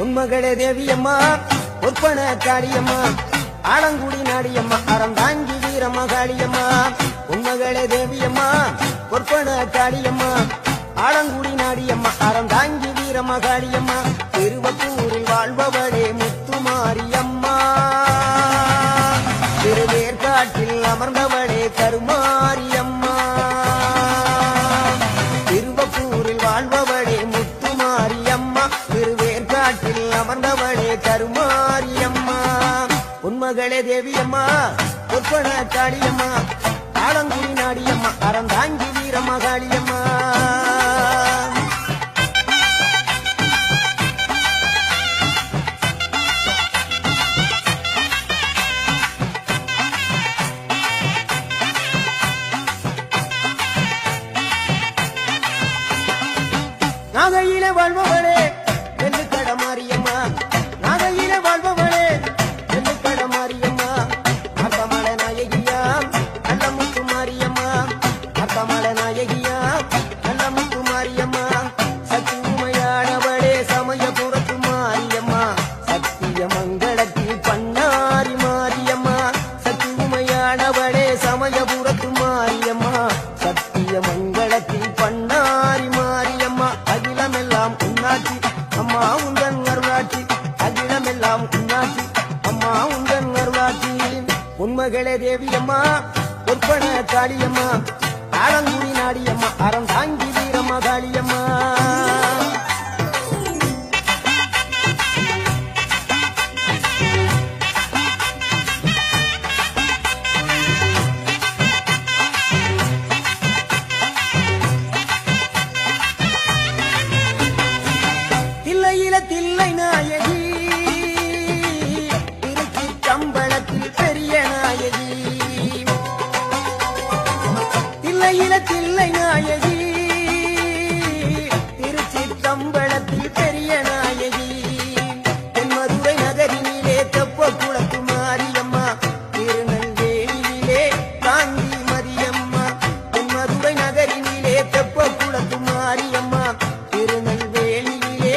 உன்மகளே தேவியம்மா ஒப்பன காளியம்மா ஆலங்குடி நாடியம்மா அறந்தாங்கி வீரம்மா காளியம்மா உன்மகளே தேவியம்மா ஒப்பன காளியம்மா ஆலங்குடி நாடியம்மா அறந்தாங்கி வீரம்மா காளியம்மா திருவப்பூரில் வாழ்பவளே முத்துமாரியம்மா திருவேற்காட்டில் அமர்ந்தவளே கருமாரியம்மா திருவப்பூரில் வாழ்பவளே முத்துமாரியம்மா திருவேற்காட்டில் அமர்ந்தவளே கருமாரியம்மா உன்மகளே தேவியம்மா ஒப்பன காளியம்மா ஆலங்குடி நாடியம்மா அறந்தாங்கி வீரம்மா காளியம்மா நாகையிலே வாழ்பவளே வெள்ளுக்கட மாரியம்மா நாகையிலே வாழ்பவளே வெள்ளுக்கட மாரியம்மா அத்தமலை நாயகியா நல்லமுத்து மாரியம்மா அத்தமலை நாயகியா நல்லமுத்து மாரியம்மா சக்தி உமையானவளே சமயபுரத்து மாரியம்மா சத்திய மங்களத்தில் பண்ணாரி மாரியம்மா சக்தி உமையானவளே சமயபுரத்து மாரியம்மா சத்திய மங்களத்தில் பண்ணாரி மாரியம்மா அகிலமெல்லாம் உன்னாட்சி அம்மா உந்தன் அருளாட்சி அகிலமெல்லாம் உன்னாட்சி அம்மா உந்தன் அருளாட்சி உன்மகளே தேவியம்மா ஒப்பன காளியம்மா ஆலங்குடி நாடியம்மா அறந்தாங்கி வீரம்மா காளியம்மா தில்லை நாயகி திருச்சி கம்பளத்தில் பெரிய நாயகி தில்லை நாயகி திருச்சி கம்பளத்தில் பெரிய நாயகி தென்மதுரை நகரினிலே தெப்ப குளத்து மாரியம்மா திருநெல்வேலியிலே காந்தி மரியம்மா தென்மதுரை நகரினிலே தெப்ப குளத்து மாரியம்மா திருநெல்வேலியிலே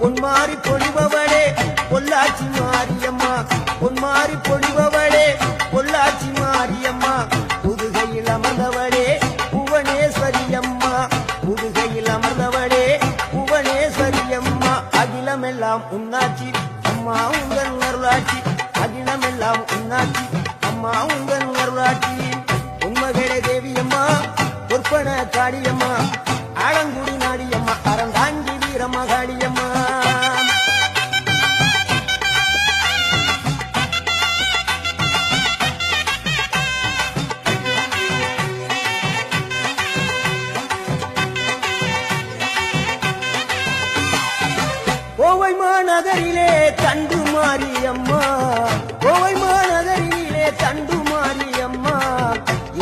பொன்மாரி பொழிபவளே பொள்ளாச்சி மாரியம்மா பொன்மாரி பொழிபவளே பொள்ளாச்சி மாரியம்மா புதுகையில் அமர்ந்தவளே புவனேஸ்வரியம்மா புதுகையில் அமர்ந்தவளே புவனேஸ்வரியம்மா அகிலமெல்லாம் உன்னாட்சி அம்மா உங்கள் அருளாட்சி அகிலமெல்லாம் உன்னாட்சி அம்மா உங்கள் அருளாட்சி உன்மகளே தேவியம்மா ஒப்பன காளியம்மா ஆலங்குடி நாடியம்மா அறந்தாங்கி வீரம்மா காளியம்மா கோவை மாநகரிலே தண்டு மாரியம்மா கோவை மாநகரிலே தண்டு மாரியம்மா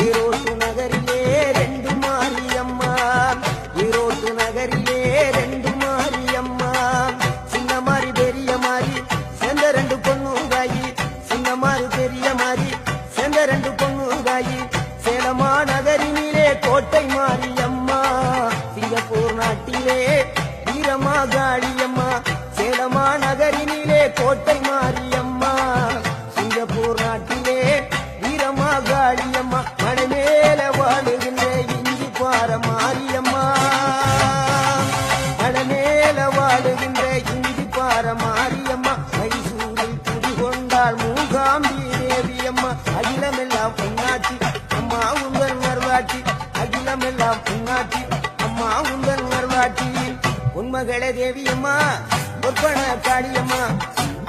ஈரோட்டு நகரிலே ரெண்டு மாரியம்மா ஈரோட்டு நகரிலே ரெண்டு மாரியம்மா சின்ன மாறி பெரிய மாறி சேர்ந்த ரெண்டு பொண்ணுகாயி சின்ன மாறி பெரிய மாறி சேர்ந்த ரெண்டு பொண்ணுகாயி சேலமா நகரினிலே கோட்டை மாரியம்மா சிங்கப்பூர் நாட்டிலே வீரமா காளியம்மா சேலமா நகரினிலே கோட்டை மாரியம்மா சிங்கப்பூர் நாட்டிலே வீரமா காளியம்மா மனமேல வாழுகின்ற இஞ்சி பார மாரியம்மா மனமேல வாழுகின்ற இஞ்சி பார மாரியம்மா மைசூரில் குடிகொண்டாள் மூகாம்பி தேவியம்மா அகிலமெல்லாம் பொன்னாட்சி அம்மா உங்கள் அருளாட்சி அகிலமெல்லாம் பொன்னாட்சி அம்மா உங்கள் அருளாட்சி உன்மகளே தேவியம்மா ஒப்பன காளியம்மா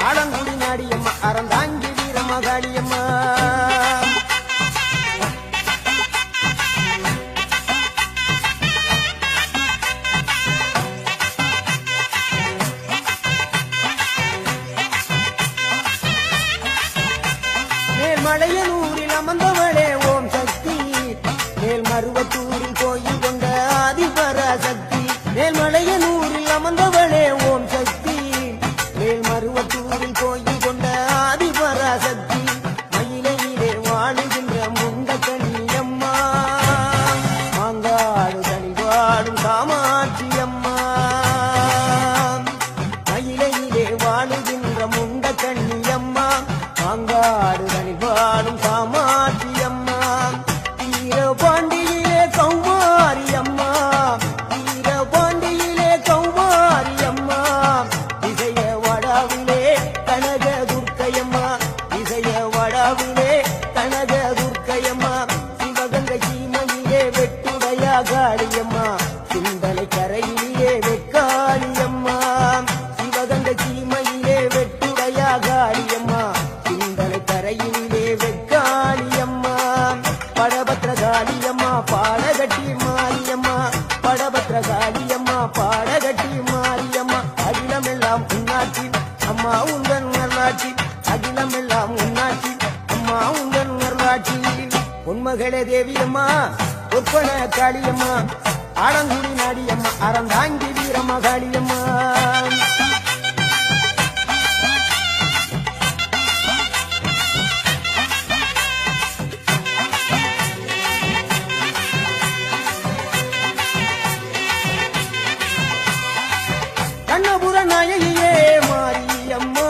ஆலங்குடி நாடியம்மா அறந்தாங்கி வீரம்மா காளியம்மா மேல்மலையனூரில் அமர்ந்தவளே ஓம் சக்தி மேல்மருவத்தூரில் கோயில் கொண்ட ஆதிபராசக்தி மேல்மலையனூரில் அமர்ந்தவளே ஓம் சக்தி மேல்மருவத்தூரில் கோயில் கொண்ட ஆதிபராசக்தி மயிலையிலே வாழுகின்ற முண்ட கண்ணியம்மா மாங்காடு தனிவாடும் காமாட்சி அம்மா பாடகட்டி மாரியம்மா அகிலமெல்லாம் உன்னாட்சி அம்மா உங்கள் நல்லாட்சி அகிலமெல்லாம் உன்னாட்சி அம்மா உங்கள் நல்லாட்சி உன்மகளே தேவியம்மா ஒப்பன காளியம்மா ஆடங்குடி நாடியம்மா அறந்தாங்கி வீரம்மா காளியம்மா கண்ணபுர நாயகியே மாரியம்மா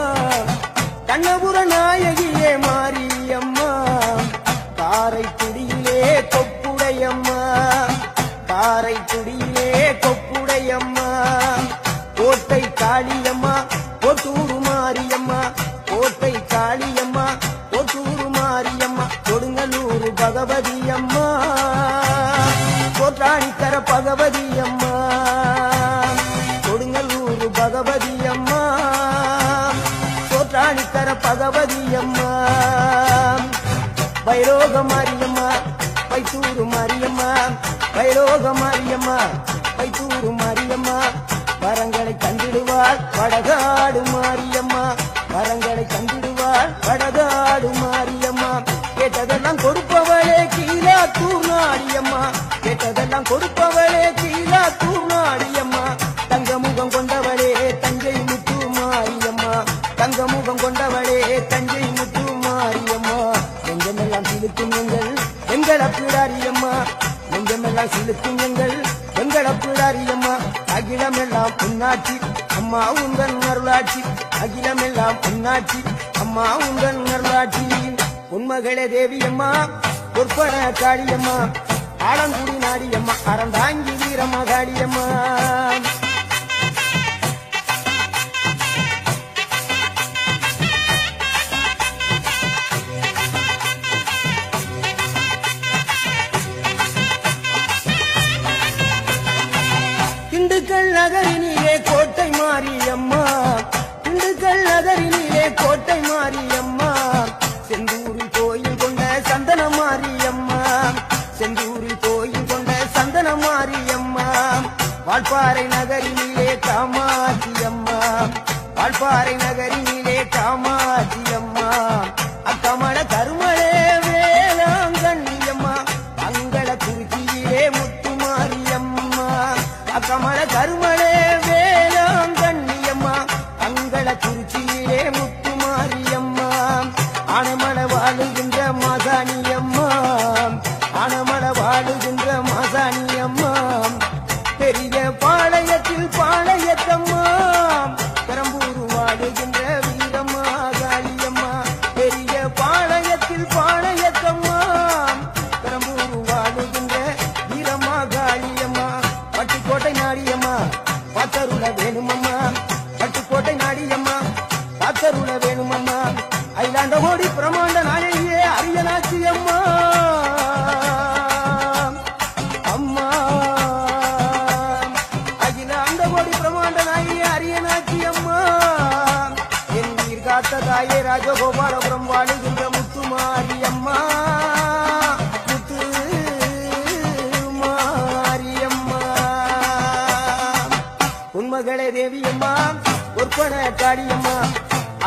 கண்ணபுர நாயகியே மாரியம்மா காரைக்குடியிலே கொப்புடையம்மா காரைக்குடியிலே கொப்புடையம்மா கோட்டை காளியம்மா கொட்டூரு மாரியம்மா கோட்டை காளியம்மா கொட்டூரு மாரியம்மா கொடுங்கலூர் பகவதி அம்மா கோட்டாணிக்கர பகவதி அம்மா கொடுங்கலூர் பகவதி அம்மா கோட்டாணிக்கர பகவதி அம்மா வைரோக மாரியம்மா பைத்தூரு மாரியம்மா வைரோக மாரியம்மா பைத்தூரு மாரியம்மா வரங்களை கண்டிடுவாள் வடகாடு மாரியம்மா வரங்களை கண்டிடுவாள் வடகாடு மாரியம்மா கேட்டதெல்லாம் கொடுப்பவளே கீழாத்தூர் நாடியம்மா கேட்டதெல்லாம் கொடுப்பவளே கீழாத்தூர் நாடியம்மா தங்க முகம் கொண்டவளே தஞ்சை முத்து மாரியம்மா தங்க முகம் கொண்டவளே தஞ்சை முத்து மாரியம்மா நெஞ்சமெல்லாம் சிலுக்கும் எங்கள் அப்பிடாரியம்மா நெஞ்சமெல்லாம் சிலுக்கும் எங்கள் அப்பிடாரியம்மா அகிலமெல்லாம் உன்னாட்சி அம்மா உங்கள் அருளாட்சி அகிலமெல்லாம் உன்னாட்சி அம்மா உங்கள் அருளாட்சி உன்மகளே தேவியம்மா பொற்பன காளியம்மா ஆலங்குடி நாடியம்மா அறந்தாங்கி வீரம்மா காளியம்மா திண்டுக்கல் நகரினிலே கோட்டை மாரியம்மா திண்டுக்கல் நகரினிலே கோட்டை மாரியம்மா செந்தூரில் கோயில் கொண்ட சந்தன மாரியம்மா செந்தூரில் கோயில் கொண்ட சந்தன மாரியம்மா வால்பாறை நகரினிலே காமாட்சியம்மா வால்பாறை நகரினிலே காமாட்சியம்மா அக்கமல கருமலே வேளாங்கண்ணியம்மா அங்கள குறிச்சியிலே முத்து மாரியம்மா அக்கமல கருமலே வேளாங்கண்ணியம்மா அங்கள குறிச்சியிலே முத்து மாரியம்மா ஆனமல வாழுகின்ற மாசாணியம்மா ஆனமல வாழுகின்ற மாசாணியம்மா பெரிய பாளையத்தில் பாளையத்தம்மா பெரம்பூர் வாழுகின்ற வீரம்மா காளியம்மா பெரிய பாளையத்தில் பாளையத்தம்மா பெரம்பூர் வாழுகின்ற வீரம்மா காளியம்மா பட்டுக்கோட்டை நாடியம்மா பாத்தருள வேணுமம்மா பட்டுக்கோட்டை நாடியம்மா பாத்தருள வேணுமம்மா ஐலாண்ட ஓடி பிரமாண்ட நாயகியே அரியனாட்சி அம்மா அம்மா அகிலாண்ட ஓடி பிரமாண்ட நாயகியே அரியனாட்சி அம்மா என் உயிர் காத்த தாயே ராஜகோபாலபுரம் வாழுகின்ற முத்துமாரி அம்மா முத்து மாரியம்மா உன்மகளே தேவியம்மா ஒற்பன காளியம்மா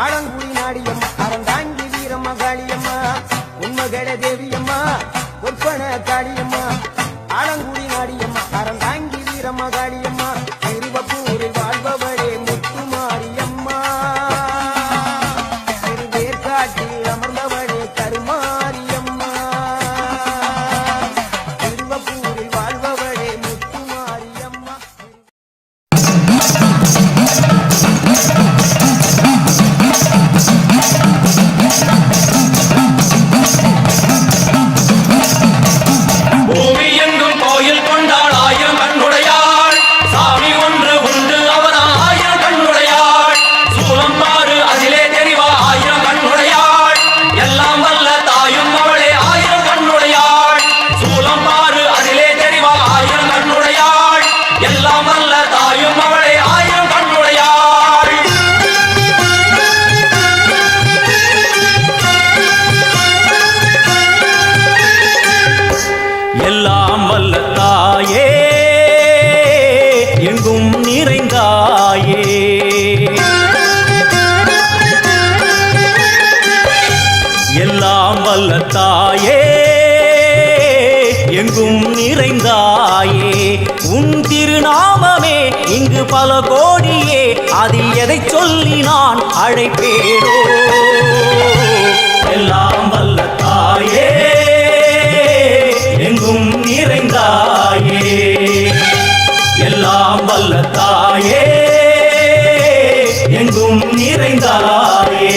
ஆலங்குடி நாடியம்மா அறந்தாங்கி வீரம்மா காளியம்மா உன்மகளே தேவியம்மா ஒற்பன காளியம்மா ஆலங்குடி நாடியம்மா அறந்தாங்கி வீரம்மா காளியம்மா திருவப்பூரில் வாழ்பவளே முத்து மாரியம்மா திருவேற்காட்டில் அமர்ந்தவளே கருமாரியம்மா திருவப்பூரில் வாழ்பவளே முத்து மாரியம்மா பூமி எங்கும் கோயில் கொண்டாட நிறைந்தாயே. எல்லாம் வல்ல தாயே எங்கும் நிறைந்தாயே. உன் திருநாமமே இங்கு பல கோடியே, அதில் எதை சொல்லி நான் அழைப்பேனோ. எல்லாம் வல்ல தாயே எங்கும் நிறைந்தாயே. எல்லாம் வல்ல தாயே எங்கும் நிறைந்தாயே.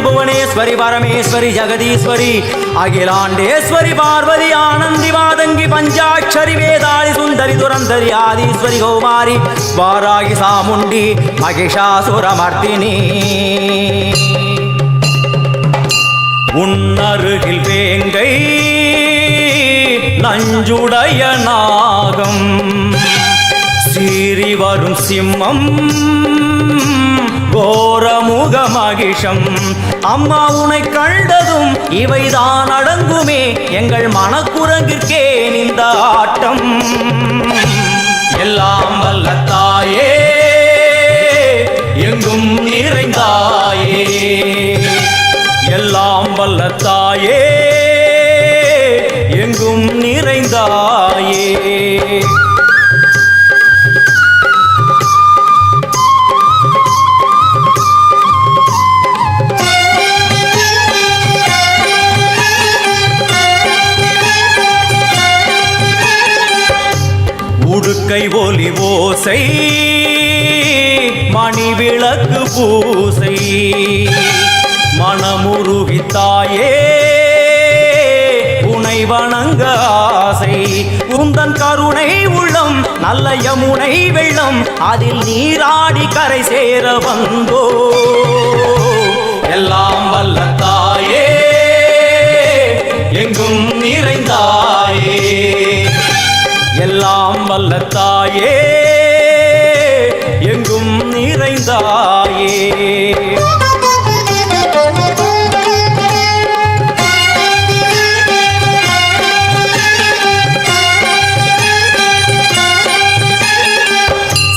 புவனேஸ்வரி பரமேஸ்வரி ஜெகதீஸ்வரி அகிலாண்டேஸ்வரி பார்வதி ஆனந்தி மாதங்கி பஞ்சாட்சரி வேதாளி சுந்தரி துரந்தரி ஆதீஸ்வரி கௌமாரி வாராகி சாமுண்டி மகிஷாசுரமர்த்தினி. உன்னருகில் வேங்கை நஞ்சுடைய நாகம் சீறி வரும் சிம்மம் கோரமுக மகிஷம். அம்மா உனை கண்டதும் இவைதான் அடங்குமே, எங்கள் மனக்குரங்கிற்கே இந்த ஆட்டம். எல்லாம் வல்ல தாயே எங்கும் நிறைந்தாயே. எல்லாம் வல்ல தாயே எங்கும் நிறைந்தாயே. உடுக்கை ஒலி ஓசை மணி விளக்கு பூசை மனமுருகித்தாயே உனை வணங்க ஆசை. உந்தன் கருணை உள்ளம் நல்ல யமுனை வெள்ளம், அதில் நீராடி கரை சேர வந்தோ. எல்லாம் வல்ல தாயே எங்கும் நிறைந்தாயே. எல்லாம் வல்ல தாயே எங்கும் நிறைந்தாயே.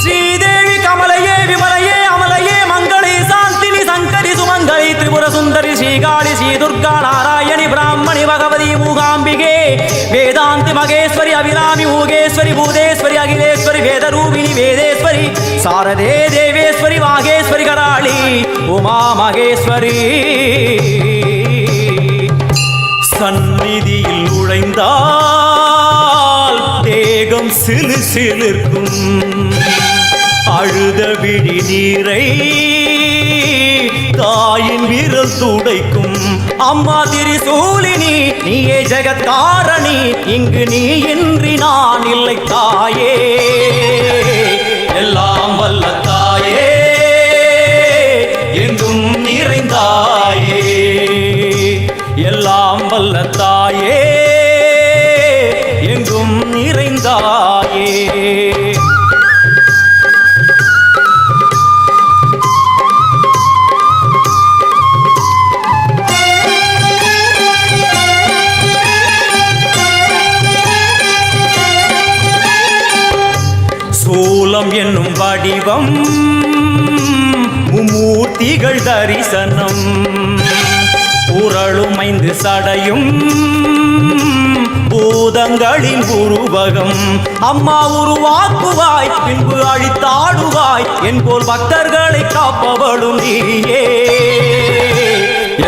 ஸ்ரீதேவி கமலையே விமலையே அமலையே மங்களே சாந்தினி சங்கரி சுமங்கலி திரிபுர சுந்தரி ஸ்ரீகாளி ஸ்ரீ துர்கா நாராயணி பிராமணி பகவதி மூகாம்பிகே வேதாந்தி மகேஸ்வரி அபிராமி மூகேஸ்வரி பூதேஸ்வரி அகிலேஸ்வரி வேதரூபிணி வேதேஸ்வரி சாரதே தேவேஸ்வரி வாகேஸ்வரி கராளி உமா மகேஸ்வரி. சந்நிதியில் நுழைந்தால் தேகம் சிலு சிலிர்க்கும், அழுத விழி நீரை தாயின் விரல் துடைக்கும். அம்மா திரிசூலினி நீயே ஜெகத்காரணி, இங்கு நீ இன்றி நான் இல்லை தாயே. எல்லாம் வல்ல தாயே எங்கும் நிறைந்தாயே. எல்லாம் வல்ல தாயே எங்கும் நிறைந்தாயே. சூலம் என்னும் வடிவம் மும்மூர்த்திகள் தரிசனம், உரளுமைந்து சடையும் பூதங்களின் உருவகம். அம்மா உருவாக்குவாய் பின்பு அழித்தாடுவாய், என் போல் பக்தர்களை காப்பவளும் நீயே.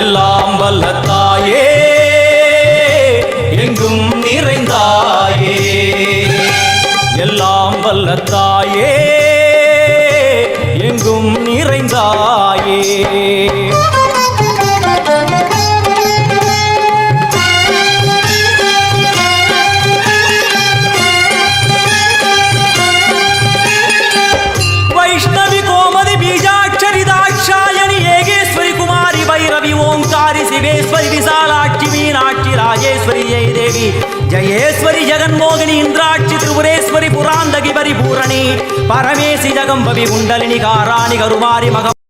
எல்லாம் வல்ல தாயே எங்கும் நிறைந்தாயே. எல்லாம் வல்ல தாயே எங்கும் நிறைந்தாயே. வைஷ்ணவி கோமதி பீஜாட்சரி தாட்சாயணி ஏகேஸ்வரி குமாரி பைரவி ஓங்காரி சிவேஸ்வரி விசாலாட்சி மீனாட்சி ராஜேஸ்வரி ஜெயதே தேவி ஜயேஸ்வரி ஜெகன்மோகினி இந்திராட்சி திரிபுரேஸ்வரி புராந்தகி பரிபூரணி பரமேசி ஜகம்பவி குண்டலினி காராணி கருமாரி மகம்